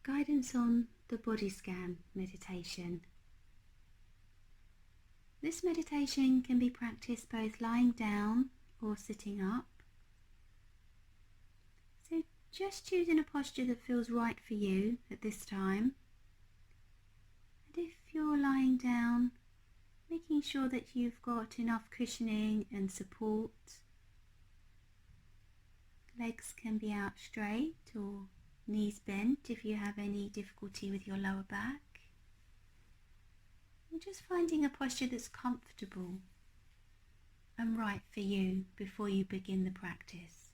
guidance on the body scan meditation. This meditation can be practiced both lying down or sitting up. So just choosing a posture that feels right for you at this time. And if you're lying down, making sure that you've got enough cushioning and support. Legs can be out straight or knees bent if you have any difficulty with your lower back. And just finding a posture that's comfortable and right for you before you begin the practice.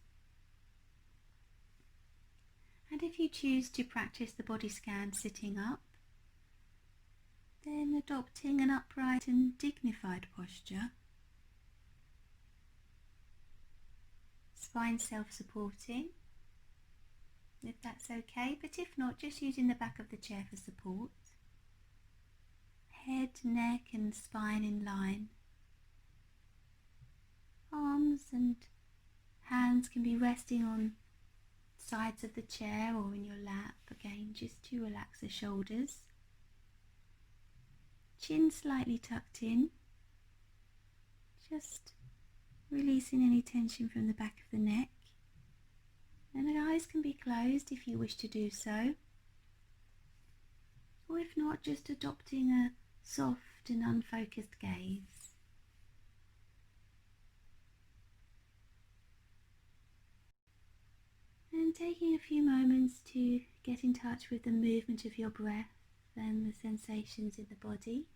And if you choose to practice the body scan sitting up, then adopting an upright and dignified posture. Spine self-supporting, if that's okay, but if not, just using the back of the chair for support. Head, neck and spine in line. Arms and hands can be resting on sides of the chair or in your lap, again just to relax the shoulders. Chin slightly tucked in, just releasing any tension from the back of the neck. And the eyes can be closed if you wish to do so. Or if not, just adopting a soft and unfocused gaze. And taking a few moments to get in touch with the movement of your breath and the sensations in the body.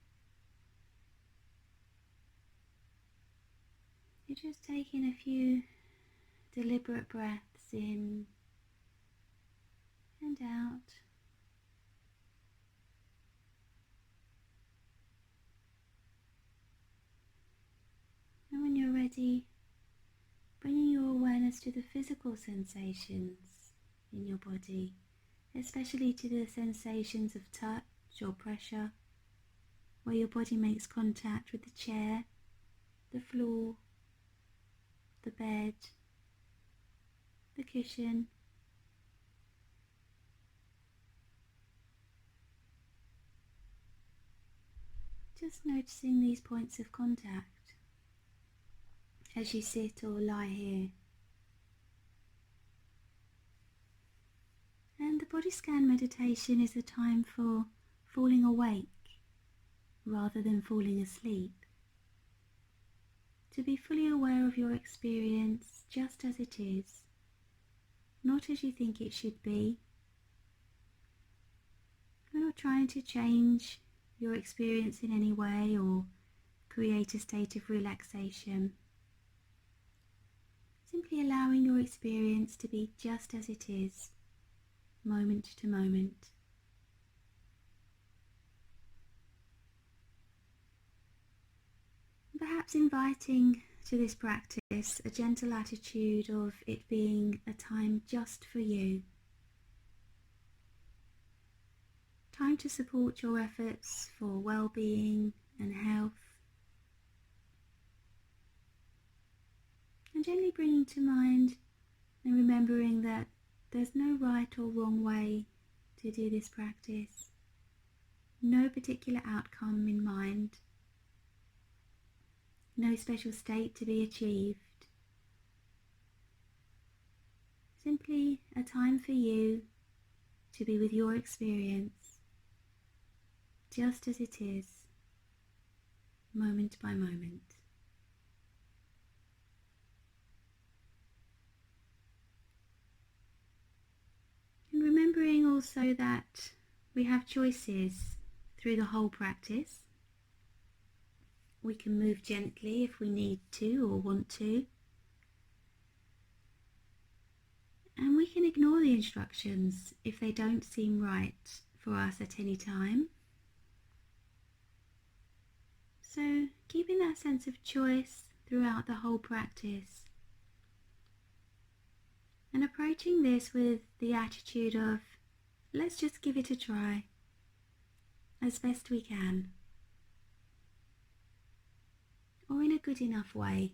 You're just taking a few deliberate breaths in and out. And when you're ready, bringing your awareness to the physical sensations in your body, especially to the sensations of touch or pressure, where your body makes contact with the chair, the floor, the bed, the cushion. Just noticing these points of contact as you sit or lie here. And the body scan meditation is a time for falling awake rather than falling asleep. To be fully aware of your experience just as it is, not as you think it should be. We're not trying to change your experience in any way or create a state of relaxation. Simply allowing your experience to be just as it is, moment to moment. Perhaps inviting to this practice a gentle attitude of it being a time just for you. Time to support your efforts for well-being and health. And gently bringing to mind and remembering that there's no right or wrong way to do this practice. No particular outcome in mind. No special state to be achieved. Simply a time for you to be with your experience, just as it is, moment by moment. And remembering also that we have choices through the whole practice. We can move gently if we need to or want to. And we can ignore the instructions if they don't seem right for us at any time. So keeping that sense of choice throughout the whole practice. And approaching this with the attitude of, let's just give it a try as best we can. Or in a good enough way.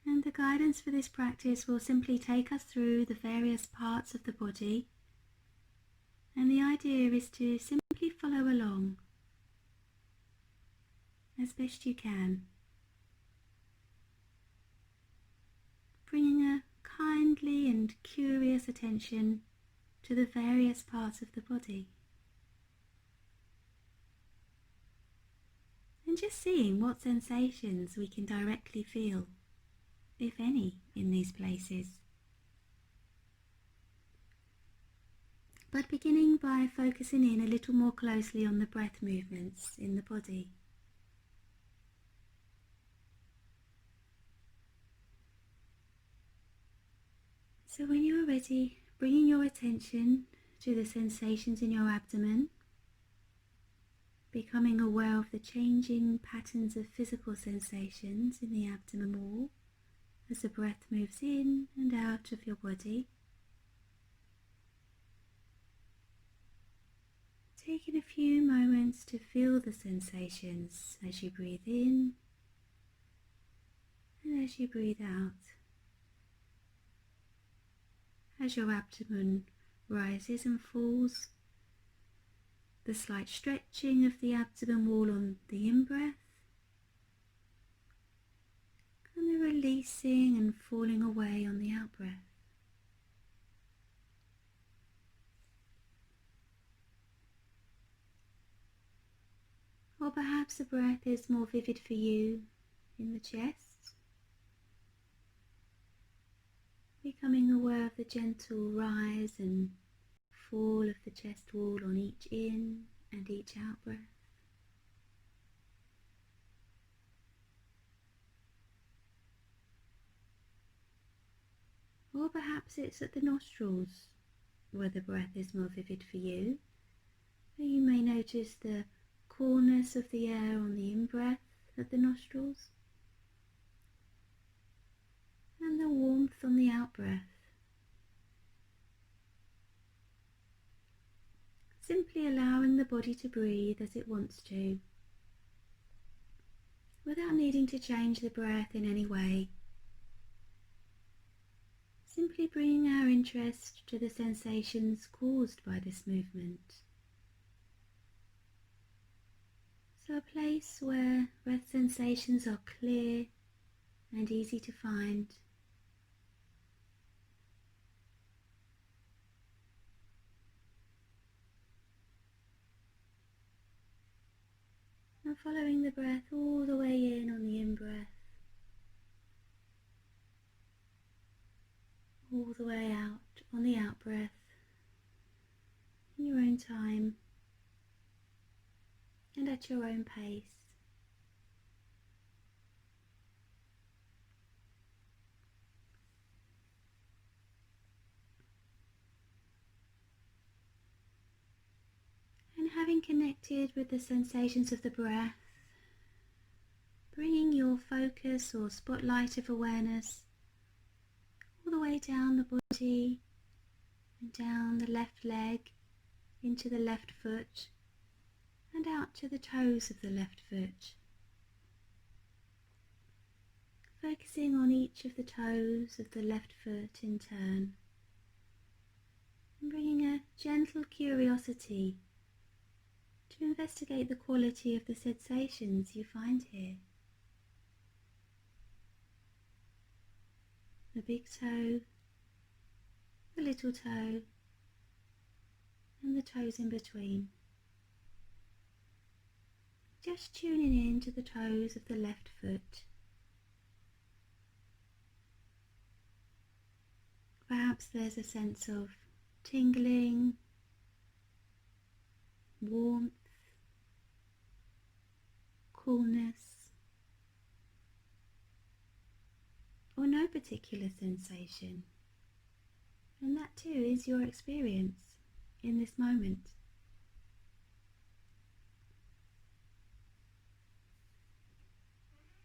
And And the guidance for this practice will simply take us through the various parts of the body, and the idea is to simply follow along as best you can, bringing a kindly and curious attention to the various parts of the body, and just seeing what sensations we can directly feel, if any, in these places. But beginning by focusing in a little more closely on the breath movements in the body. So when you are ready, bringing your attention to the sensations in your abdomen, becoming aware of the changing patterns of physical sensations in the abdomen wall as the breath moves in and out of your body. Taking a few moments to feel the sensations as you breathe in and as you breathe out. As your abdomen rises and falls, the slight stretching of the abdomen wall on the in-breath, and the releasing and falling away on the out-breath. Or perhaps the breath is more vivid for you in the chest, becoming aware of the gentle rise and fall of the chest wall on each in and each out breath. Or perhaps it's at the nostrils where the breath is more vivid for you. You may notice the coolness of the air on the in-breath at the nostrils and the warmth on the out-breath. Simply allowing the body to breathe as it wants to, without needing to change the breath in any way. Simply bringing our interest to the sensations caused by this movement. So a place where breath sensations are clear and easy to find. And following the breath all the way in on the in-breath, all the way out on the out-breath, in your own time and at your own pace. And having connected with the sensations of the breath, bringing your focus or spotlight of awareness all the way down the body and down the left leg into the left foot and out to the toes of the left foot. Focusing on each of the toes of the left foot in turn and bringing a gentle curiosity to investigate the quality of the sensations you find here. The big toe, the little toe, and the toes in between. Just tuning in to the toes of the left foot. Perhaps there's a sense of tingling, warmth, coolness, or no particular sensation. And that too is your experience in this moment.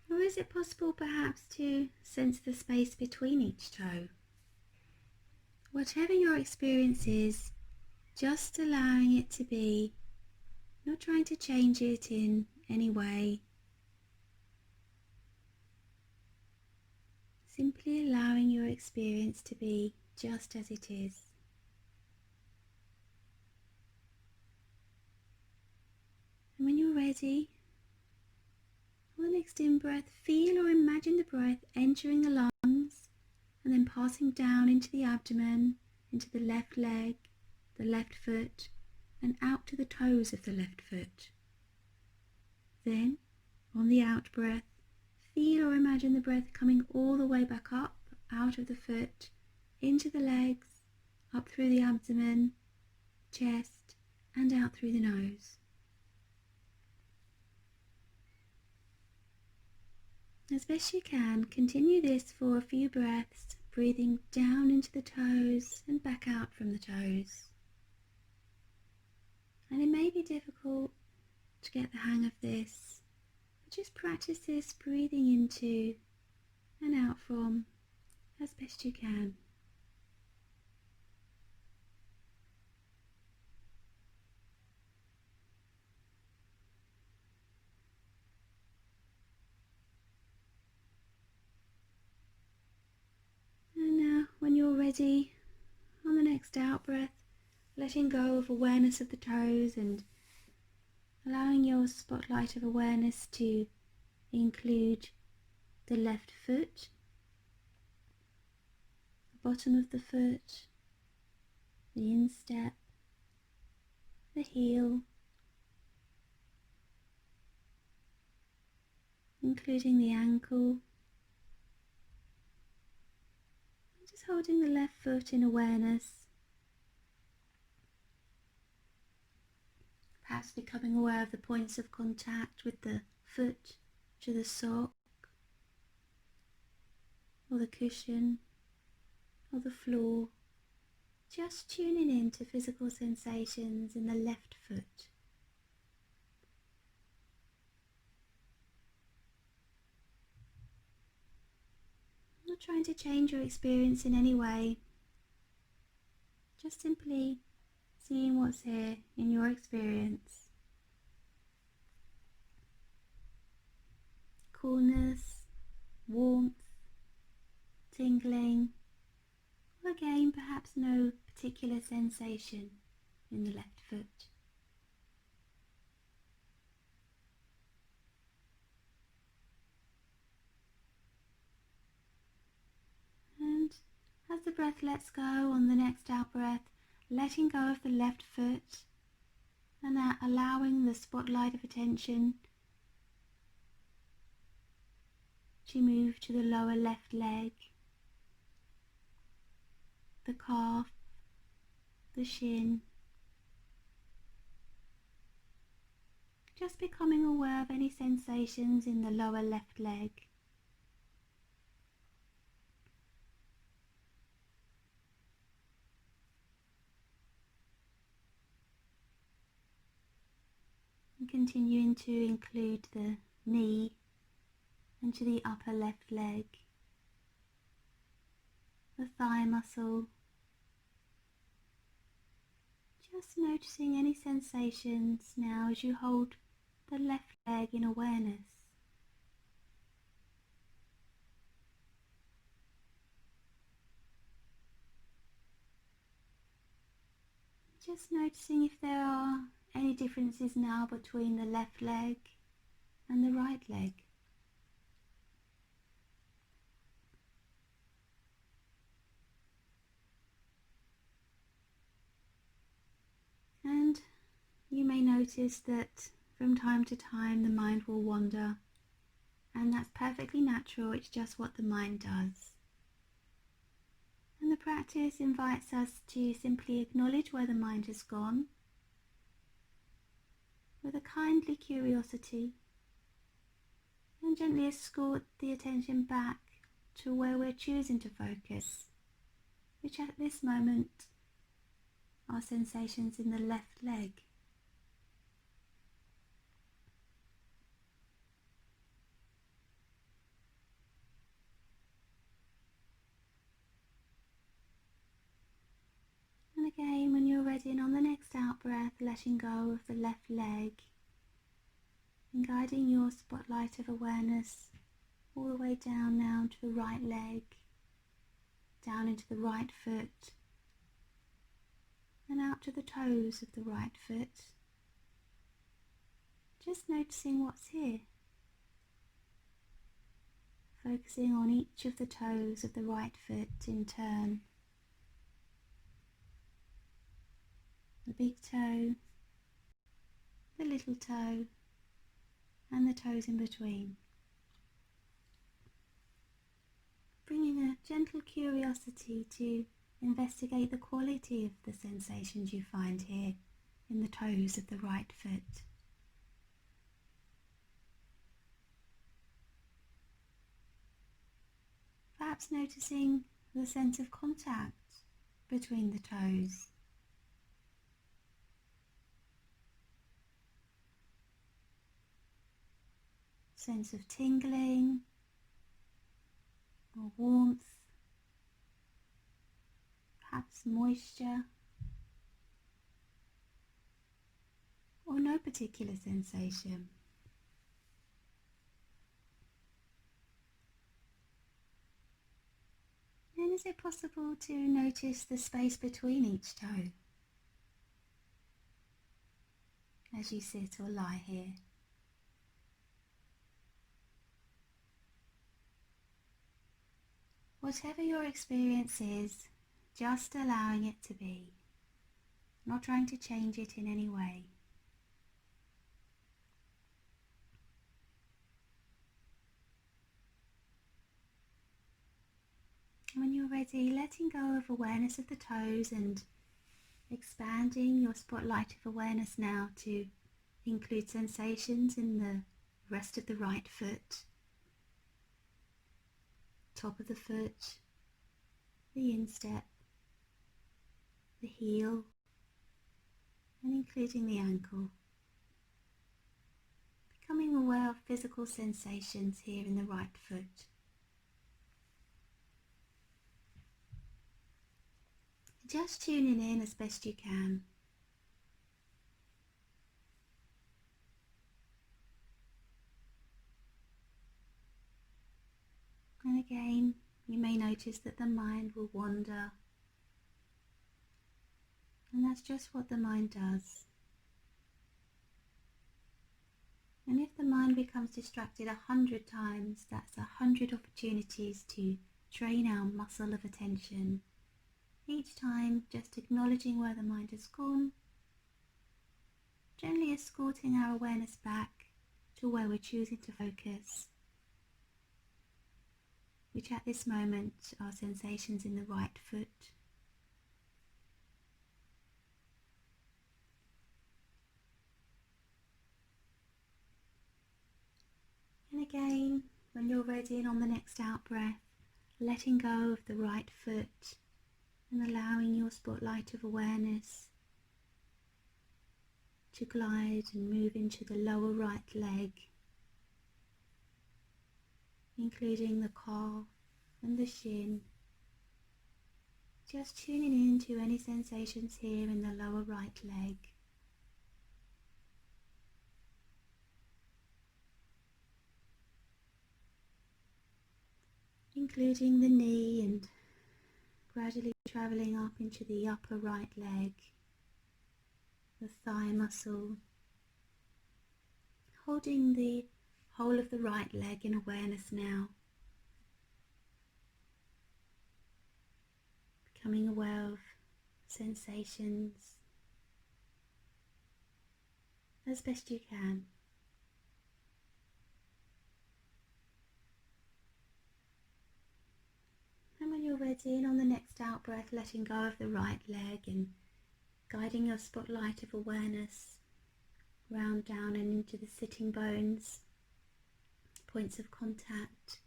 Or is it possible perhaps to sense the space between each toe? Whatever your experience is, just allowing it to be, not trying to change it in any way. simply allowing your experience to be just as it is. And when you're ready, on the next in-breath, feel or imagine the breath entering the lungs and then passing down into the abdomen, into the left leg, the left foot, and out to the toes of the left foot. Then, on the out breath, feel or imagine the breath coming all the way back up, out of the foot, into the legs, up through the abdomen, chest, and out through the nose. As best you can, continue this for a few breaths, breathing down into the toes and back out from the toes. And it may be difficult to get the hang of this, but just practice this breathing into and out from as best you can. And now, when you're ready, on the next out breath, letting go of awareness of the toes and allowing your spotlight of awareness to include the left foot, the bottom of the foot, the instep, the heel, including the ankle, and just holding the left foot in awareness, perhaps becoming aware of the points of contact with the foot to the sock, or the cushion, or the floor, just tuning in to physical sensations in the left foot. Not trying to change your experience in any way, just simply seeing what's here in your experience. Coolness, warmth, tingling, or again perhaps no particular sensation in the left foot. And as the breath lets go on the next out breath, letting go of the left foot and allowing the spotlight of attention to move to the lower left leg, the calf, the shin. Just becoming aware of any sensations in the lower left leg. And continuing to include the knee into the upper left leg, the thigh muscle. Just noticing any sensations now as you hold the left leg in awareness. Just noticing if there are any differences now between the left leg and the right leg. And you may notice that from time to time the mind will wander, and that's perfectly natural. It's just what the mind does. And the practice invites us to simply acknowledge where the mind has gone with a kindly curiosity and gently escort the attention back to where we're choosing to focus, which at this moment are sensations in the left leg. And again, when you're ready, and on the next out breath, letting go of the left leg and guiding your spotlight of awareness all the way down now to the right leg, down into the right foot, and out to the toes of the right foot. Just noticing what's here. Focusing on each of the toes of the right foot in turn. The big toe, the little toe, and the toes in between. Bringing a gentle curiosity to investigate the quality of the sensations you find here in the toes of the right foot. Perhaps noticing the sense of contact between the toes. Sense of tingling or warmth, perhaps moisture, or no particular sensation. And is it possible to notice the space between each toe as you sit or lie here? Whatever your experience is, just allowing it to be, not trying to change it in any way. When you're ready, letting go of awareness of the toes and expanding your spotlight of awareness now to include sensations in the rest of the right foot, top of the foot, the instep, the heel, and including the ankle. Becoming aware of physical sensations here in the right foot. Just tuning in as best you can. And again, you may notice that the mind will wander. And that's just what the mind does. And if the mind becomes distracted 100 times, that's 100 opportunities to train our muscle of attention. Each time just acknowledging where the mind has gone, gently escorting our awareness back to where we're choosing to focus, which at this moment are sensations in the right foot. And again, when you're ready and on the next out breath, letting go of the right foot and allowing your spotlight of awareness to glide and move into the lower right leg, including the calf and the shin. Just tuning in to any sensations here in the lower right leg. Including the knee and gradually travelling up into the upper right leg, the thigh muscle, holding the whole of the right leg in awareness now, becoming aware of sensations as best you can. And when you're ready, and on the next out breath, letting go of the right leg and guiding your spotlight of awareness round down and into the sitting bones, points of contact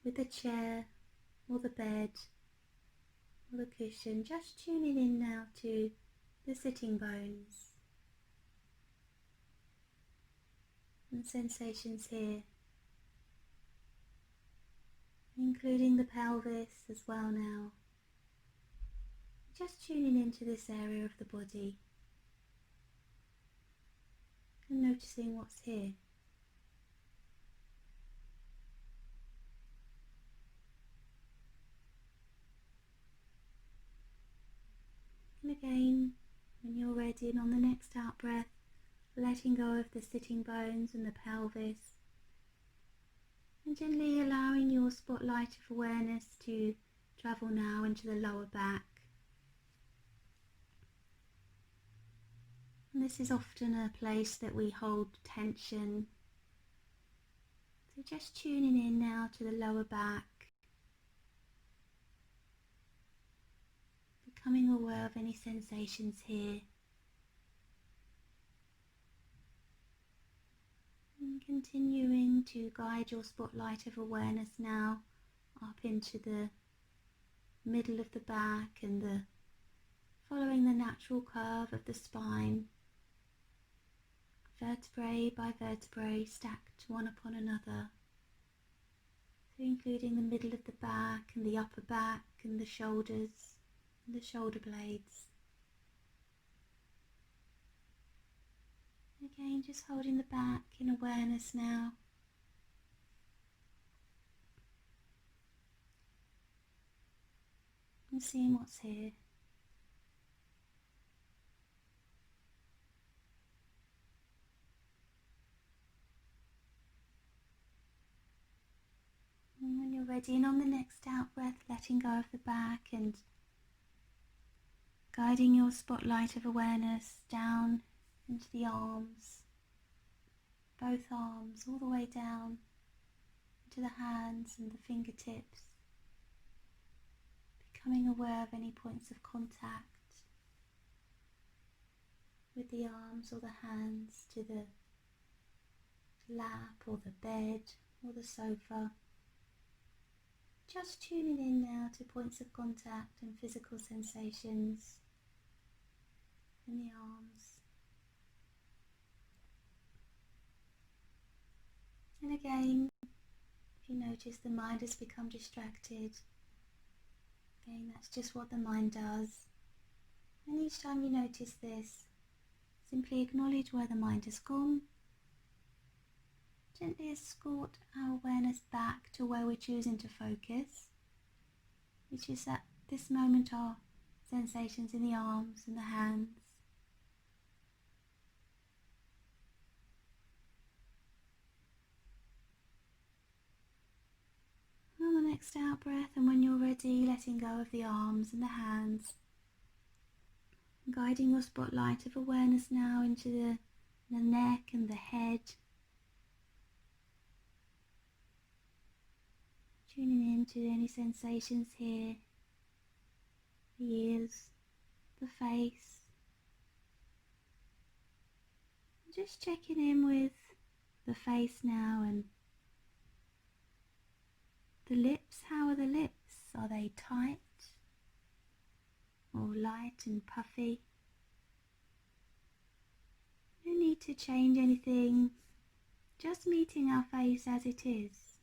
with the chair or the bed or the cushion. Just tuning in now to the sitting bones and sensations here, including the pelvis as well now. Just tuning into this area of the body and noticing what's here. ready, and on the next out breath, letting go of the sitting bones and the pelvis, and gently allowing your spotlight of awareness to travel now into the lower back. And this is often a place that we hold tension. So just tuning in now to the lower back, becoming aware of any sensations here. And continuing to guide your spotlight of awareness now up into the middle of the back and following the natural curve of the spine, vertebrae by vertebrae stacked one upon another. So including the middle of the back and the upper back and the shoulders and the shoulder blades. Again, just holding the back in awareness now. And seeing what's here. And when you're ready, and on the next out breath, letting go of the back and guiding your spotlight of awareness down into the arms, both arms all the way down into the hands and the fingertips, becoming aware of any points of contact with the arms or the hands to the lap or the bed or the sofa. Just tuning in now to points of contact and physical sensations in the arms. And again, if you notice the mind has become distracted, again, that's just what the mind does. And each time you notice this, simply acknowledge where the mind has gone. Gently escort our awareness back to where we're choosing to focus, which is at this moment our sensations in the arms and the hands. On the next out breath, and when you're ready, letting go of the arms and the hands, guiding your spotlight of awareness now into the neck and the head. Tuning into any sensations here, the ears, the face. Just checking in with the face now, and the lips. How are the lips? Are they tight or light and puffy? No need to change anything, just meeting our face as it is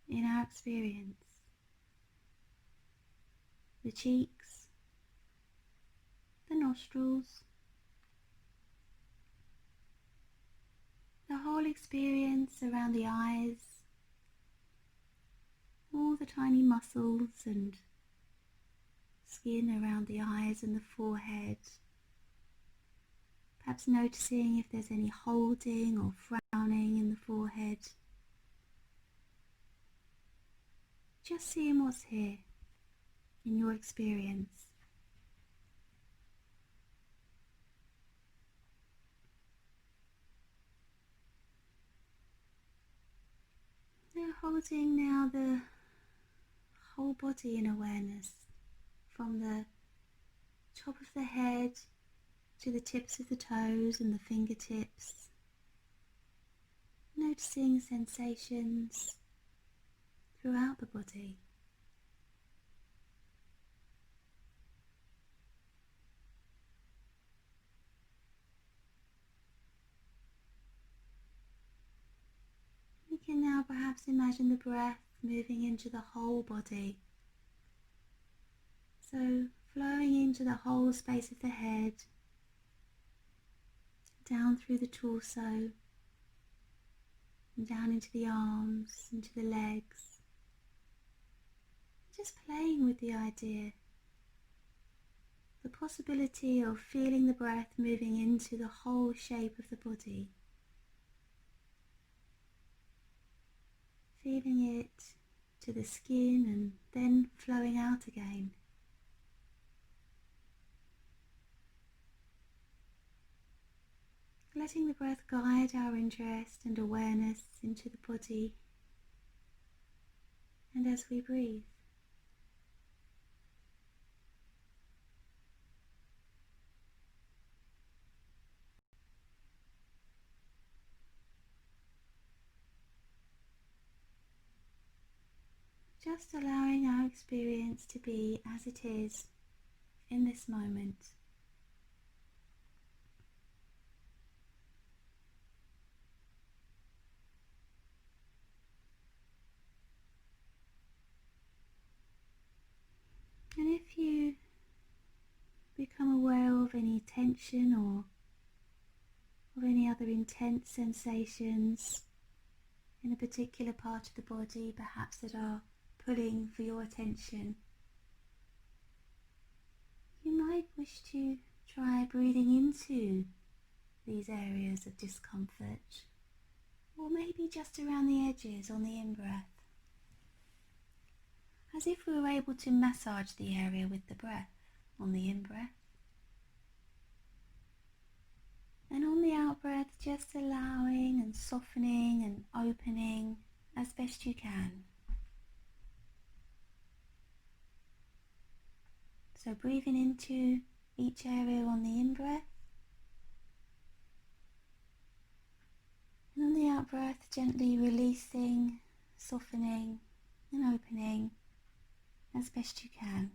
in our experience. The cheeks, the nostrils, the whole experience around the eyes, all the tiny muscles and skin around the eyes and the forehead. Perhaps noticing if there's any holding or frowning in the forehead. Just seeing what's here in your experience. Now holding now the whole body in awareness, from the top of the head to the tips of the toes and the fingertips. Noticing sensations throughout the body. We can now perhaps imagine the breath moving into the whole body. So flowing into the whole space of the head, down through the torso, and down into the arms, into the legs. Just playing with the idea the possibility of feeling the breath moving into the whole shape of the body. Feeling it to the skin and then flowing out again. Letting the breath guide our interest and awareness into the body, and as we breathe. Just allowing our experience to be as it is in this moment. And if you become aware of any tension or of any other intense sensations in a particular part of the body, perhaps that are pulling for your attention, you might wish to try breathing into these areas of discomfort, or maybe just around the edges on the in-breath, as if we were able to massage the area with the breath on the in-breath. And on the out-breath, just allowing and softening and opening as best you can. So breathing into each area on the in-breath, and on the out-breath, gently releasing, softening and opening as best you can.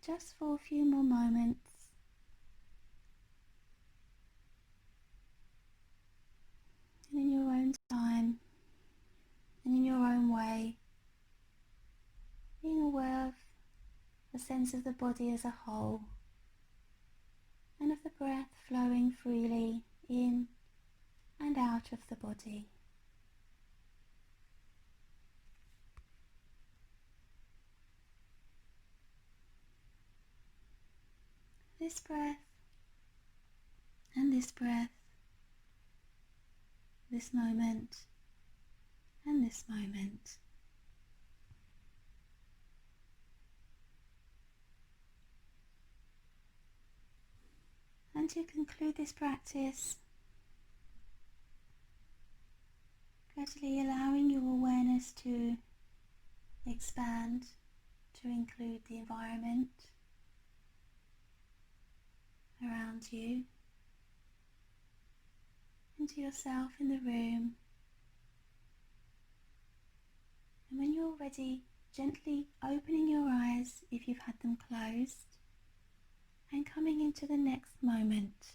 Just for a few more moments. And in your own time, and in your own way, being aware of the sense of the body as a whole, and of the breath flowing freely in and out of the body. This breath and this breath, this moment and this moment. And to conclude this practice, gradually allowing your awareness to expand to include the environment around you, and to yourself in the room. And when you're ready, gently opening your eyes if you've had them closed, and coming into the next moment.